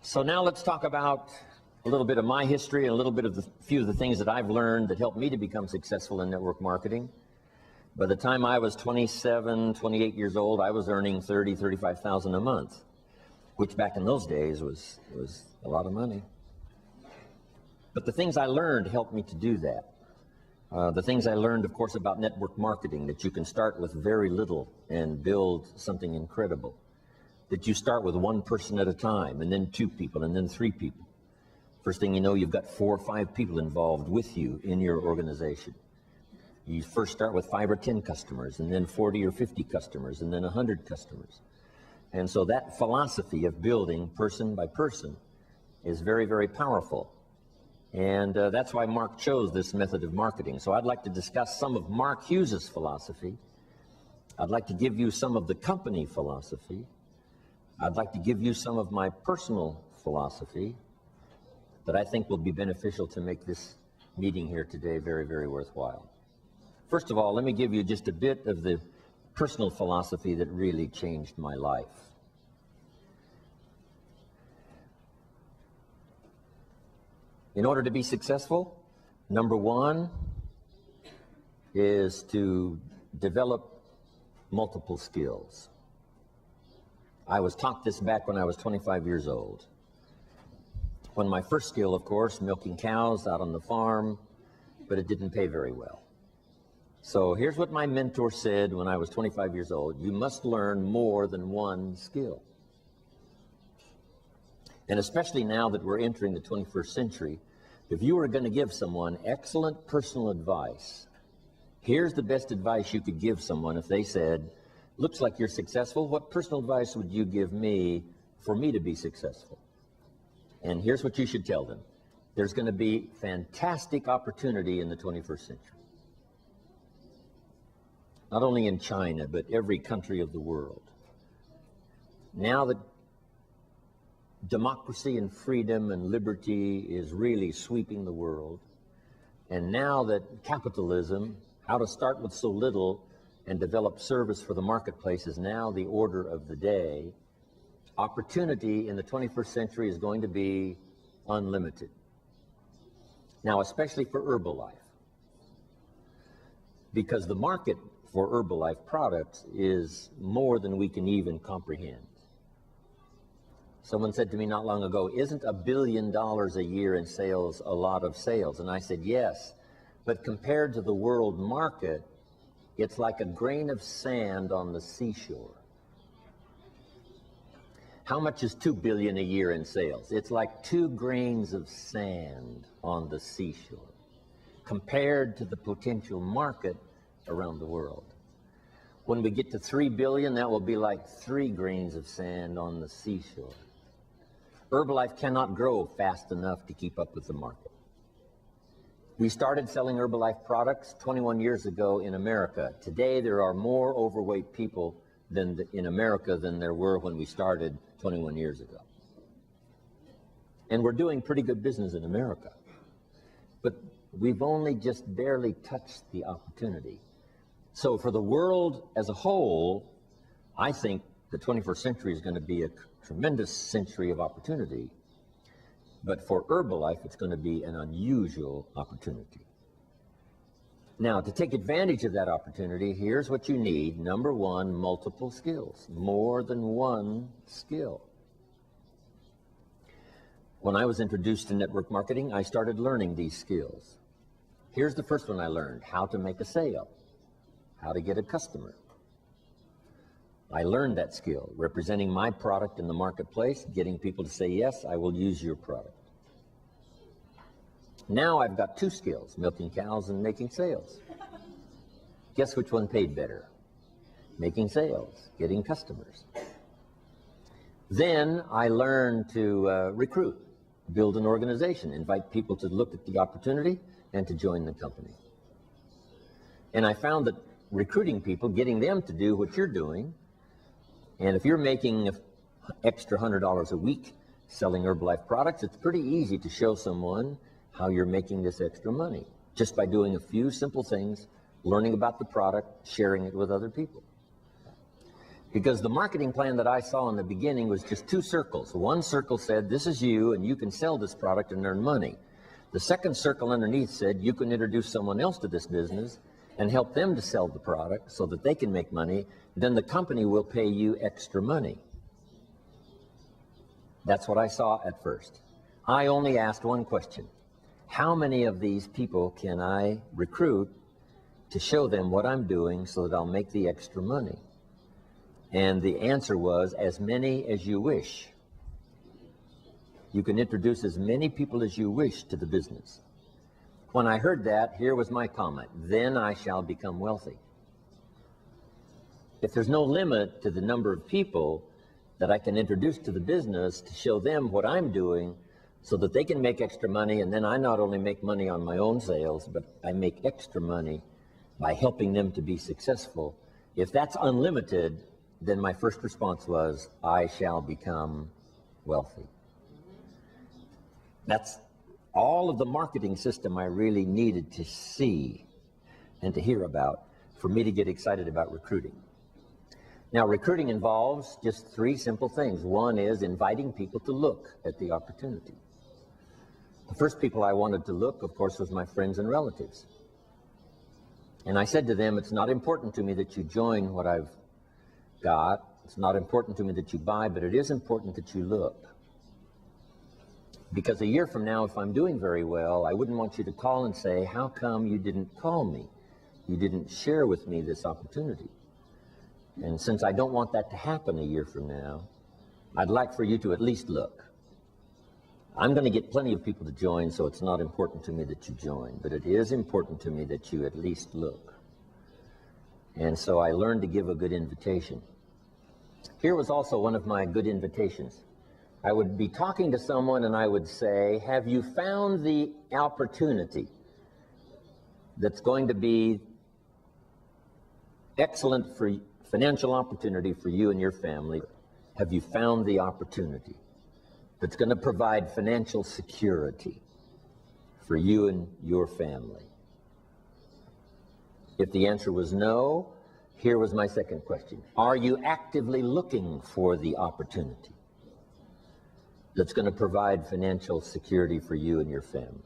So now let's talk about a little bit of my history and a little bit of few of the things that I've learned that helped me to become successful in network marketing. By the time I was 27, 28 years old, I was earning $30,000, $35,000 a month, which back in those days was a lot of money. But the things I learned helped me to do that. The things I learned, of course, about network marketing, that you can start with very little and build something incredible. That you start with one person at a time, and then 2 people, and then 3 people. First thing you know, you've got 4 or 5 people involved with you in your organization. You first start with 5 or 10 customers, and then 40 or 50 customers, and then 100 customers. And so that philosophy of building person by person is very, very powerful. And that's why Mark chose this method of marketing. So I'd like to discuss some of Mark Hughes's philosophy. I'd like to give you some of the company philosophy. I'd like to give you some of my personal philosophy that I think will be beneficial to make this meeting here today very, very worthwhile. First of all, let me give you just a bit of the personal philosophy that really changed my life. In order to be successful, number 1 is to develop multiple skills. I was taught this back when I was 25 years old. When my first skill, of course, milking cows out on the farm, but it didn't pay very well. So here's what my mentor said when I was 25 years old: you must learn more than one skill. And especially now that we're entering the 21st century, if you were going to give someone excellent personal advice, here's the best advice you could give someone if they said, looks like you're successful, what personal advice would you give me for me to be successful? And here's what you should tell them: there's going to be fantastic opportunity in the 21st century. Not only in China, but every country of the world. Now that democracy and freedom and liberty is really sweeping the world, and now that capitalism, how to start with so little and develop service for the marketplace, is now the order of the day, opportunity in the 21st century is going to be unlimited. Now, especially for Herbalife, because the market for Herbalife products is more than we can even comprehend. Someone said to me not long ago, isn't $1 billion a year in sales a lot of sales? And I said, yes, but compared to the world market, it's like a grain of sand on the seashore. How much is $2 billion a year in sales? It's like 2 grains of sand on the seashore compared to the potential market around the world. When we get to 3 billion, that will be like 3 grains of sand on the seashore. Herbalife cannot grow fast enough to keep up with the market. We started selling Herbalife products 21 years ago in America. Today, there are more overweight people in America than there were when we started 21 years ago. And we're doing pretty good business in America. But we've only just barely touched the opportunity. So for the world as a whole, I think the 21st century is going to be a tremendous century of opportunity. But for Herbalife, it's going to be an unusual opportunity. Now, to take advantage of that opportunity, here's what you need. Number 1, multiple skills, more than one skill. When I was introduced to network marketing, I started learning these skills. Here's the first one I learned: how to make a sale, how to get a customer. I learned that skill, representing my product in the marketplace, getting people to say, yes, I will use your product. Now I've got 2 skills, milking cows and making sales. Guess which one paid better? Making sales, getting customers. Then I learned to recruit, build an organization, invite people to look at the opportunity and to join the company. And I found that recruiting people, getting them to do what you're doing, and if you're making an extra $100 a week selling Herbalife products, it's pretty easy to show someone how you're making this extra money, just by doing a few simple things, learning about the product, sharing it with other people. Because the marketing plan that I saw in the beginning was just two circles. One circle said, this is you, and you can sell this product and earn money. The second circle underneath said, you can introduce someone else to this business and help them to sell the product so that they can make money. Then the company will pay you extra money. That's what I saw at first. I only asked one question. How many of these people can I recruit to show them what I'm doing so that I'll make the extra money? And the answer was, as many as you wish. You can introduce as many people as you wish to the business. When I heard that, here was my comment: then I shall become wealthy. If there's no limit to the number of people that I can introduce to the business to show them what I'm doing so that they can make extra money, and then I not only make money on my own sales, but I make extra money by helping them to be successful. If that's unlimited, then my first response was, I shall become wealthy. That's all of the marketing system I really needed to see and to hear about for me to get excited about recruiting. Now, recruiting involves just three simple things. One is inviting people to look at the opportunity. The first people I wanted to look, of course, was my friends and relatives. And I said to them, it's not important to me that you join what I've got. It's not important to me that you buy, but it is important that you look. Because a year from now, if I'm doing very well, I wouldn't want you to call and say, how come you didn't call me? You didn't share with me this opportunity. And since I don't want that to happen a year from now, I'd like for you to at least look. I'm going to get plenty of people to join, so it's not important to me that you join, but it is important to me that you at least look. And so I learned to give a good invitation. Here was also one of my good invitations. I would be talking to someone and I would say, have you found the opportunity that's going to be excellent for financial opportunity for you and your family? Have you found the opportunity that's going to provide financial security for you and your family? If the answer was no, here was my second question. Are you actively looking for the opportunity that's going to provide financial security for you and your family?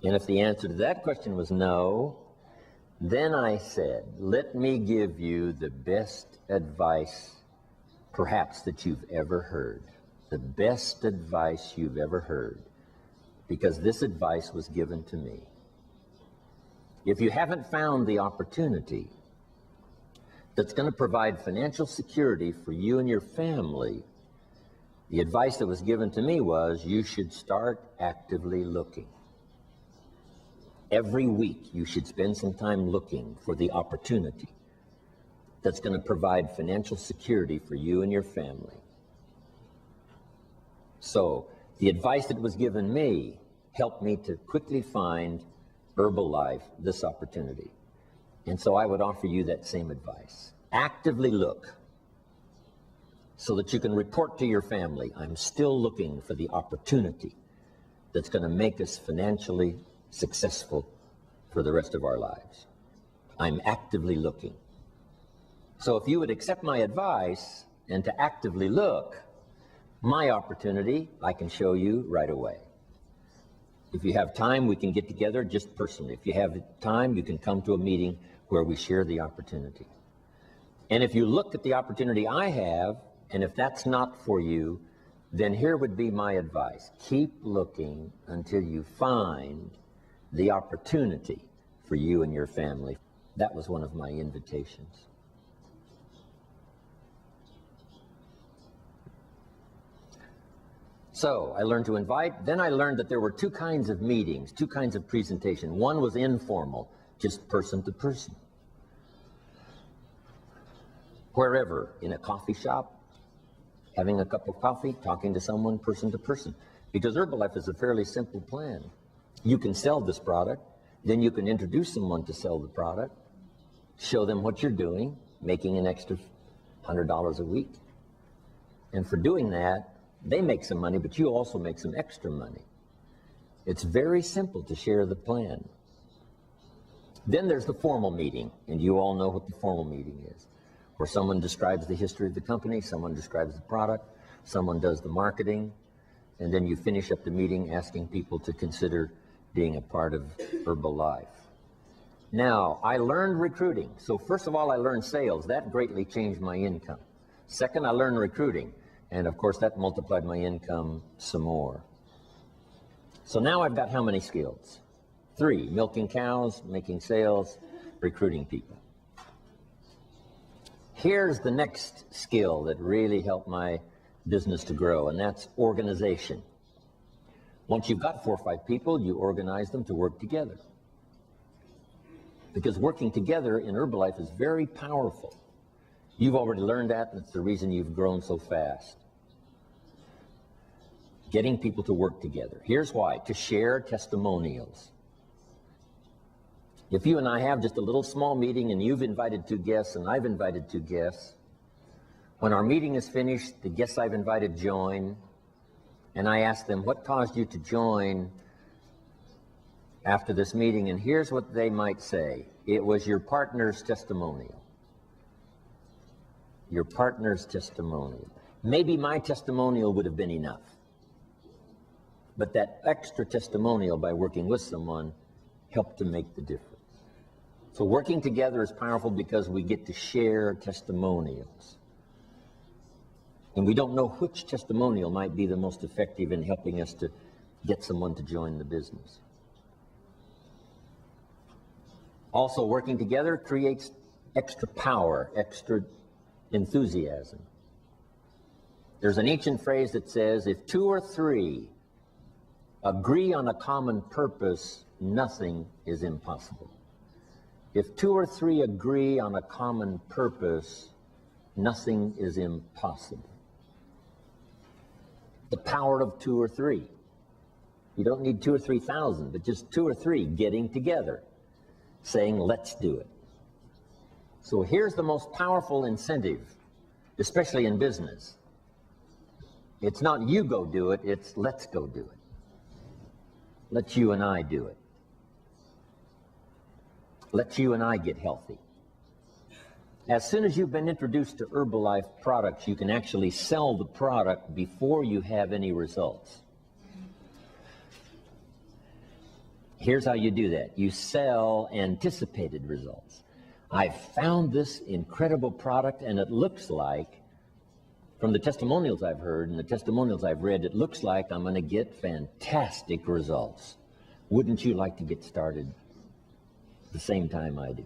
And if the answer to that question was no, then I said, let me give you the best advice perhaps that you've ever heard. The best advice you've ever heard, because this advice was given to me. If you haven't found the opportunity that's going to provide financial security for you and your family, the advice that was given to me was you should start actively looking. Every week you should spend some time looking for the opportunity that's going to provide financial security for you and your family. So the advice that was given me helped me to quickly find Herbalife this opportunity. And so I would offer you that same advice. Actively look so that you can report to your family, I'm still looking for the opportunity that's going to make us financially successful for the rest of our lives. I'm actively looking. So if you would accept my advice and to actively look, my opportunity I can show you right away. If you have time, we can get together just personally. If you have time, you can come to a meeting where we share the opportunity. And if you look at the opportunity I have, and if that's not for you, then here would be my advice. Keep looking until you find the opportunity for you and your family. That was one of my invitations. So I learned to invite. Then I learned that there were two kinds of meetings, two kinds of presentation. One was informal, just person to person. Wherever, in a coffee shop, having a cup of coffee, talking to someone person to person. Because Herbalife is a fairly simple plan. You can sell this product, then you can introduce someone to sell the product, show them what you're doing, making an extra $100 a week. And for doing that, they make some money, but you also make some extra money. It's very simple to share the plan. Then there's the formal meeting, and you all know what the formal meeting is, where someone describes the history of the company, someone describes the product, someone does the marketing, and then you finish up the meeting asking people to consider being a part of Herbalife. Now, I learned recruiting. So first of all, I learned sales. That greatly changed my income. Second, I learned recruiting. And of course, that multiplied my income some more. So now I've got how many skills? 3, milking cows, making sales, recruiting people. Here's the next skill that really helped my business to grow, and that's organization. Once you've got 4 or 5 people, you organize them to work together. Because working together in Herbalife is very powerful. You've already learned that, and it's the reason you've grown so fast. Getting people to work together. Here's why: to share testimonials. If you and I have just a little small meeting and you've invited 2 guests and I've invited 2 guests, when our meeting is finished, the guests I've invited join, and I ask them, what caused you to join after this meeting? And here's what they might say: it was your partner's testimonial. Your partner's testimonial. Maybe my testimonial would have been enough, but that extra testimonial by working with someone helped to make the difference. So working together is powerful because we get to share testimonials. And we don't know which testimonial might be the most effective in helping us to get someone to join the business. Also, working together creates extra power, extra enthusiasm. There's an ancient phrase that says, if 2 or 3 agree on a common purpose, nothing is impossible. If 2 or 3 agree on a common purpose, nothing is impossible. The power of 2 or 3. You don't need 2 or 3,000, but just 2 or 3 getting together, saying, let's do it. So here's the most powerful incentive, especially in business. It's not you go do it, it's let's go do it. Let you and I do it. Let you and I get healthy. As soon as you've been introduced to Herbalife products, you can actually sell the product before you have any results. Here's how you do that. You sell anticipated results. I found this incredible product, and it looks like, from the testimonials I've heard and the testimonials I've read, it looks like I'm going to get fantastic results. Wouldn't you like to get started the same time I do?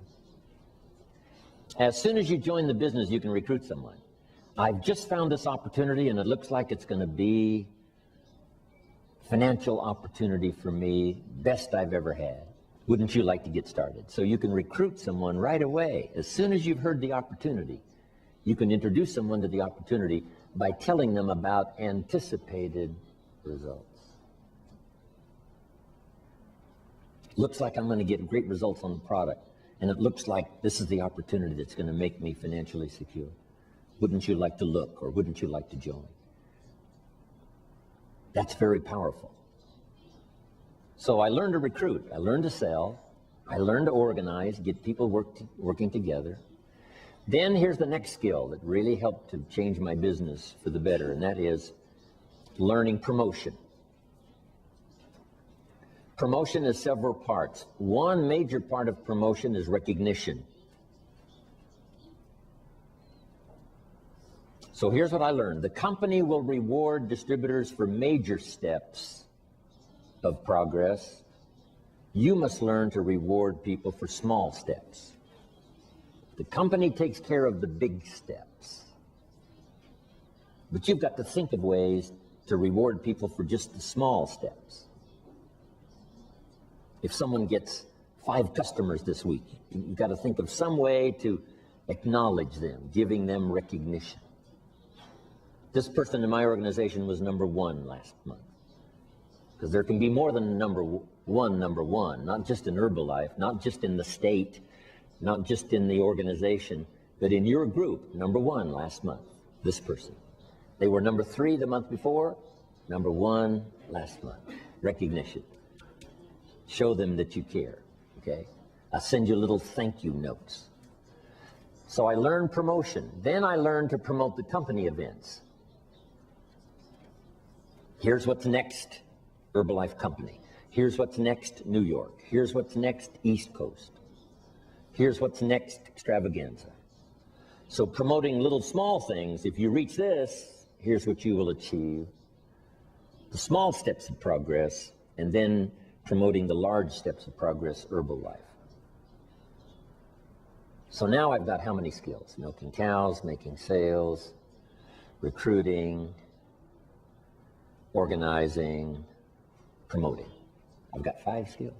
As soon as you join the business, you can recruit someone. I've just found this opportunity, and it looks like it's going to be financial opportunity for me, best I've ever had. Wouldn't you like to get started? So you can recruit someone right away. As soon as you've heard the opportunity, you can introduce someone to the opportunity by telling them about anticipated results. Looks like I'm going to get great results on the product, and it looks like this is the opportunity that's going to make me financially secure. Wouldn't you like to look, or wouldn't you like to join? That's very powerful. So I learned to recruit, I learned to sell, I learned to organize, get people working together. Then here's the next skill that really helped to change my business for the better, and that is learning promotion. Promotion is several parts. One major part of promotion is recognition. So here's what I learned. The company will reward distributors for major steps of progress. You must learn to reward people for small steps. The company takes care of the big steps, but you've got to think of ways to reward people for just the small steps. If someone gets 5 customers this week, you've got to think of some way to acknowledge them, giving them recognition. This person in my organization was number 1 last month. Because there can be more than number one, not just in Herbalife, not just in the state, not just in the organization, but in your group, number 1 last month, this person. They were number 3 the month before, number 1 last month. Recognition. Show them that you care, okay? I'll send you little thank you notes. So I learned promotion. Then I learned to promote the company events. Here's what's next, Herbalife Company. Here's what's next, New York. Here's what's next, East Coast. Here's what's next, extravaganza. So promoting little small things, if you reach this, here's what you will achieve. The small steps of progress, and then promoting the large steps of progress, Herbalife. So now I've got how many skills? Milking cows, making sales, recruiting, organizing, promoting. I've got 5 skills.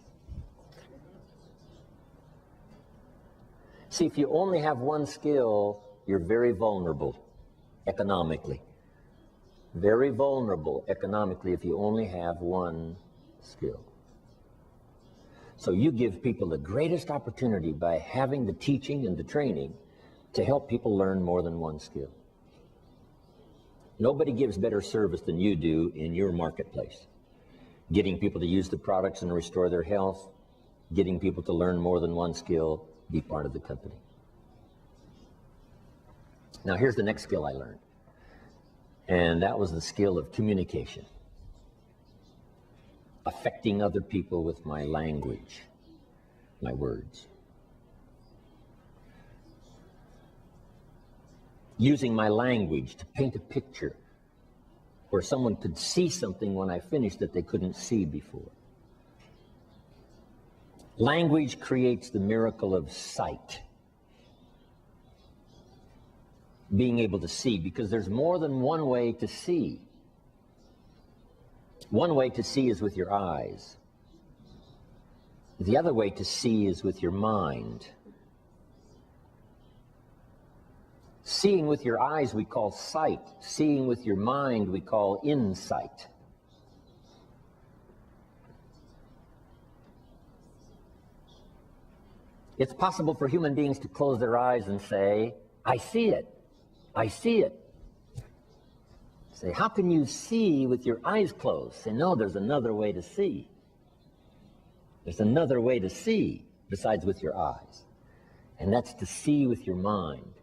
See, if you only have one skill, you're very vulnerable economically. Very vulnerable economically if you only have one skill. So you give people the greatest opportunity by having the teaching and the training to help people learn more than one skill. Nobody gives better service than you do in your marketplace. Getting people to use the products and restore their health, getting people to learn more than one skill, be part of the company. Now here's the next skill I learned, and that was the skill of communication. Affecting other people with my language, my words. Using my language to paint a picture where someone could see something when I finished that they couldn't see before. Language creates the miracle of sight. Being able to see, because there's more than one way to see. One way to see is with your eyes. The other way to see is with your mind. Seeing with your eyes we call sight. Seeing with your mind we call insight. It's possible for human beings to close their eyes and say, I see it. I see it. Say, how can you see with your eyes closed? Say, no, there's another way to see. There's another way to see besides with your eyes. And that's to see with your mind.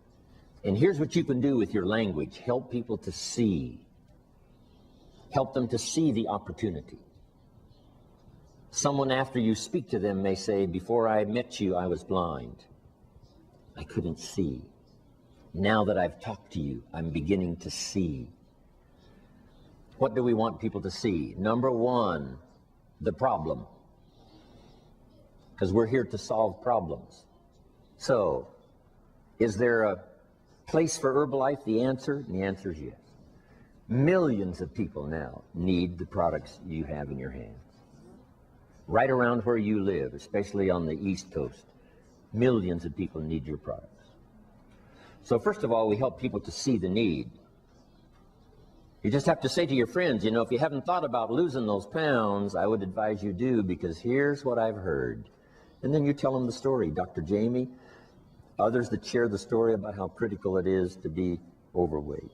And here's what you can do with your language. Help people to see. Help them to see the opportunity. Someone after you speak to them may say, before I met you, I was blind. I couldn't see. Now that I've talked to you, I'm beginning to see. What do we want people to see? Number one, the problem. Because we're here to solve problems. So, is there a place for Herbalife? The answer is yes. Millions of people now need the products you have in your hands. Right around where you live, especially on the East Coast, millions of people need your products. So first of all, we help people to see the need. You just have to say to your friends, you know, if you haven't thought about losing those pounds, I would advise you do, because here's what I've heard. And then you tell them the story. Dr. Jamie, others that share the story about how critical it is to be overweight.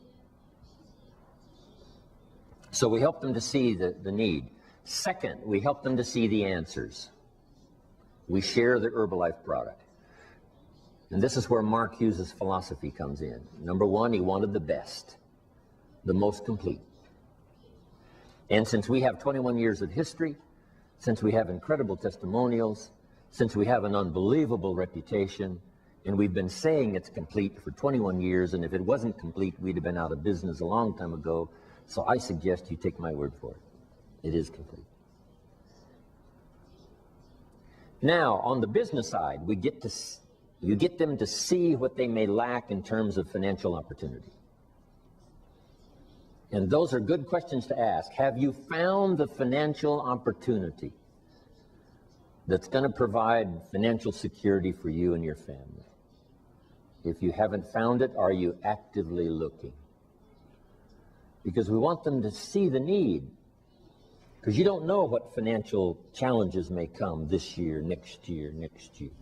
So we help them to see the need. Second, we help them to see the answers. We share the Herbalife product. And this is where Mark Hughes' philosophy comes in. Number one, he wanted the best, the most complete. And since we have 21 years of history, since we have incredible testimonials, since we have an unbelievable reputation, and we've been saying it's complete for 21 years, and if it wasn't complete, we'd have been out of business a long time ago. So I suggest you take my word for it. It is complete. Now, on the business side, you get them to see what they may lack in terms of financial opportunity. And those are good questions to ask. Have you found the financial opportunity that's going to provide financial security for you and your family? If you haven't found it, are you actively looking? Because we want them to see the need. Because you don't know what financial challenges may come this year, next year, next year.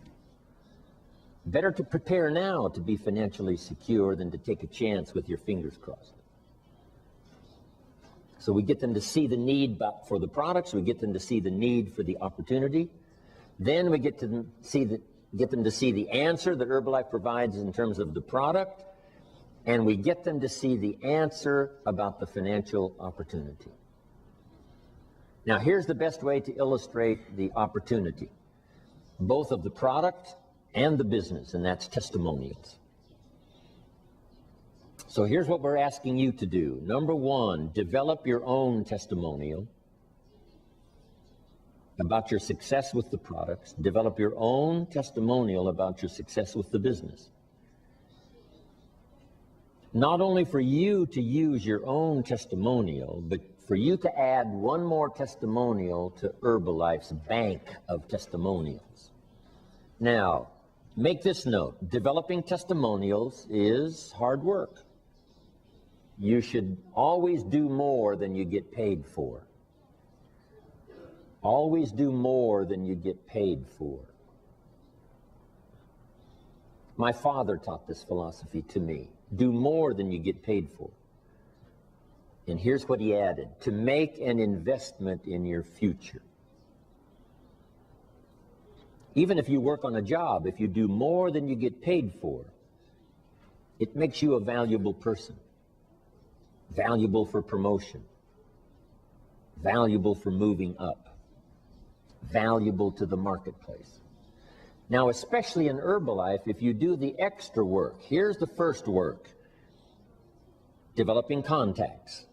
Better to prepare now to be financially secure than to take a chance with your fingers crossed. So we get them to see the need for the products, we get them to see the need for the opportunity, then we get to see get them to see the answer that Herbalife provides in terms of the product, and we get them to see the answer about the financial opportunity. Now, here's the best way to illustrate the opportunity, both of the product and the business, and that's testimonials. So here's what we're asking you to do. Number one, develop your own testimonial about your success with the products. Develop your own testimonial about your success with the business. Not only for you to use your own testimonial, but for you to add one more testimonial to Herbalife's bank of testimonials. Now, make this note. Developing testimonials is hard work. You should always do more than you get paid for. Always do more than you get paid for. My father taught this philosophy to me. Do more than you get paid for. And here's what he added: to make an investment in your future. Even if you work on a job, if you do more than you get paid for, it makes you a valuable person. Valuable for promotion. Valuable for moving up. Valuable to the marketplace. Now, especially in Herbalife, if you do the extra work, here's the first work. Developing contacts.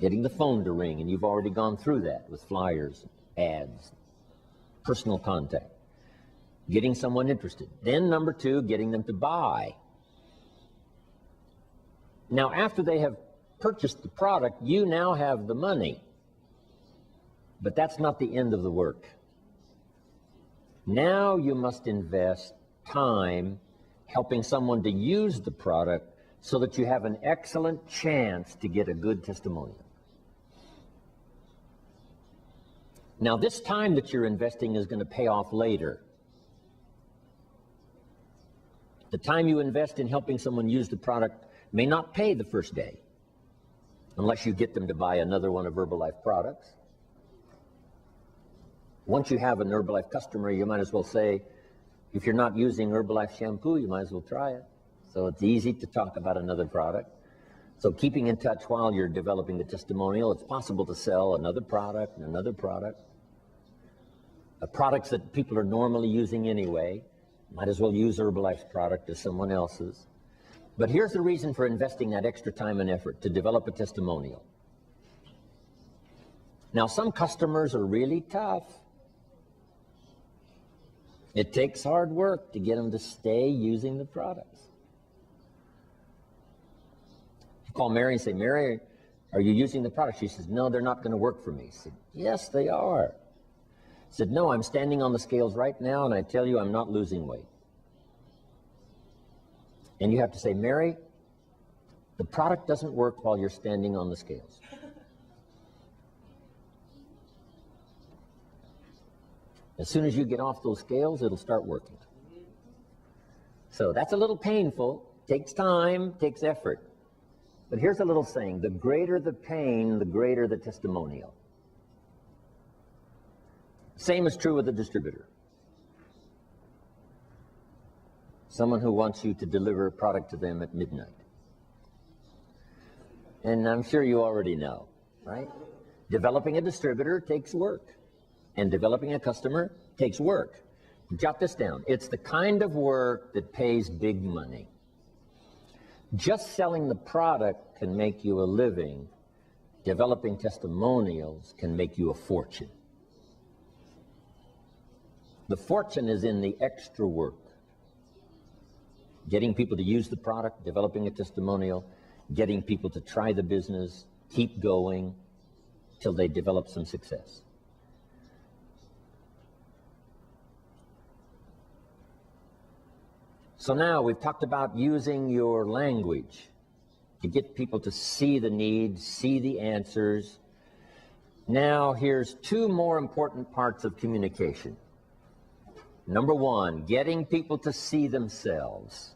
Getting the phone to ring, and you've already gone through that with flyers, ads, personal contact. Getting someone interested. Then number two, getting them to buy. Now, after they have purchased the product, you now have the money. But that's not the end of the work. Now you must invest time helping someone to use the product so that you have an excellent chance to get a good testimonial. Now, this time that you're investing is going to pay off later. The time you invest in helping someone use the product may not pay the first day, unless you get them to buy another one of Herbalife products. Once you have an Herbalife customer, you might as well say, if you're not using Herbalife shampoo, you might as well try it. So it's easy to talk about another product. So keeping in touch while you're developing the testimonial, it's possible to sell another product and another product. Products that people are normally using anyway. Might as well use Herbalife's product as someone else's. But here's the reason for investing that extra time and effort, to develop a testimonial. Now, some customers are really tough. It takes hard work to get them to stay using the products. You call Mary and say, Mary, are you using the product? She says, no, they're not going to work for me. I said, yes, they are. I said, no, I'm standing on the scales right now, and I tell you I'm not losing weight. And you have to say, Mary, the product doesn't work while you're standing on the scales. As soon as you get off those scales, it'll start working. So that's a little painful, takes time, takes effort. But here's a little saying: the greater the pain, the greater the testimonial. Same is true with a distributor. Someone who wants you to deliver a product to them at midnight. And I'm sure you already know, right? Developing a distributor takes work. And developing a customer takes work. Jot this down. It's the kind of work that pays big money. Just selling the product can make you a living. Developing testimonials can make you a fortune. The fortune is in the extra work. Getting people to use the product, developing a testimonial, getting people to try the business, keep going till they develop some success. So now we've talked about using your language to get people to see the need, see the answers. Now here's two more important parts of communication. Number one, getting people to see themselves.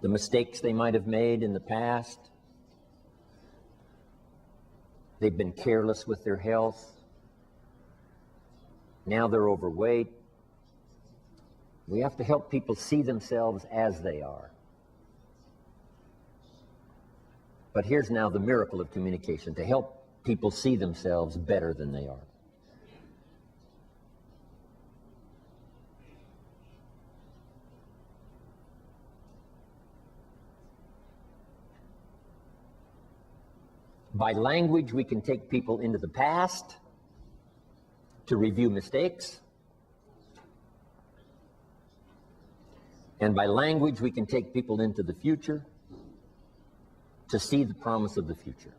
The mistakes they might have made in the past. They've been careless with their health. Now they're overweight. We have to help people see themselves as they are. But here's now the miracle of communication, to help people see themselves better than they are. By language, we can take people into the past to review mistakes. And by language, we can take people into the future to see the promise of the future.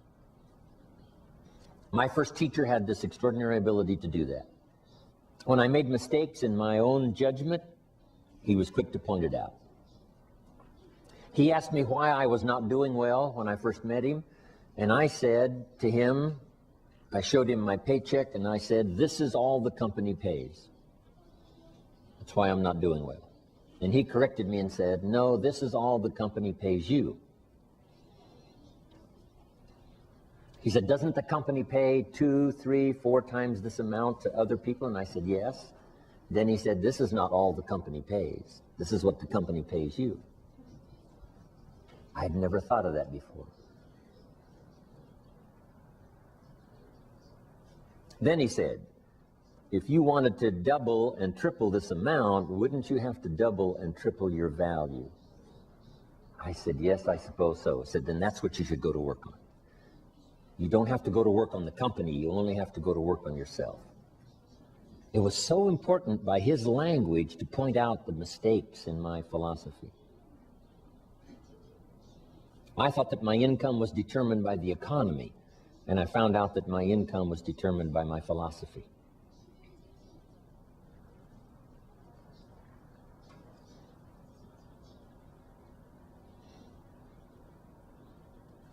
My first teacher had this extraordinary ability to do that. When I made mistakes in my own judgment, he was quick to point it out. He asked me why I was not doing well when I first met him, and I said to him, I showed him my paycheck, and I said, "This is all the company pays. That's why I'm not doing well." And he corrected me and said, "No, this is all the company pays you." He said, "Doesn't the company pay 2, 3, 4 times this amount to other people?" And I said, "Yes." Then he said, "This is not all the company pays. This is what the company pays you." I'd never thought of that before. Then he said, "If you wanted to double and triple this amount, wouldn't you have to double and triple your value?" I said, "Yes, I suppose so." He said, "Then that's what you should go to work on. You don't have to go to work on the company, you only have to go to work on yourself." It was so important by his language to point out the mistakes in my philosophy. I thought that my income was determined by the economy, and I found out that my income was determined by my philosophy.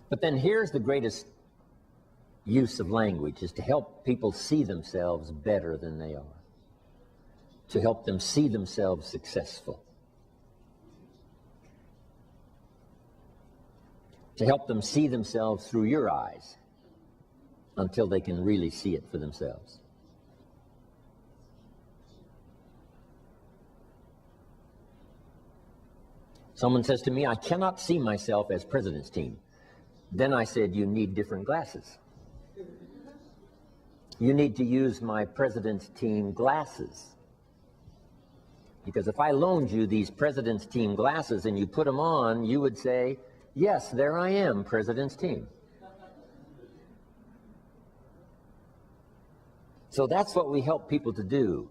But then here's the greatest use of language, is to help people see themselves better than they are, to help them see themselves successful, to help them see themselves through your eyes until they can really see it for themselves. Someone says to me, "I cannot see myself as president's team." Then I said, "You need different glasses. You need to use my president's team glasses. Because if I loaned you these president's team glasses and you put them on, you would say, 'Yes, there I am, president's team.'" So that's what we help people to do,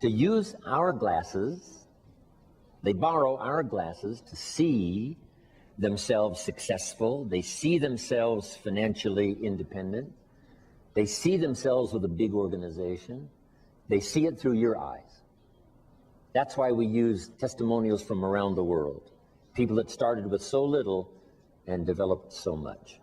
to use our glasses. They borrow our glasses to see themselves successful. They see themselves financially independent. They see themselves with a big organization. They see it through your eyes. That's why we use testimonials from around the world. People that started with so little and developed so much.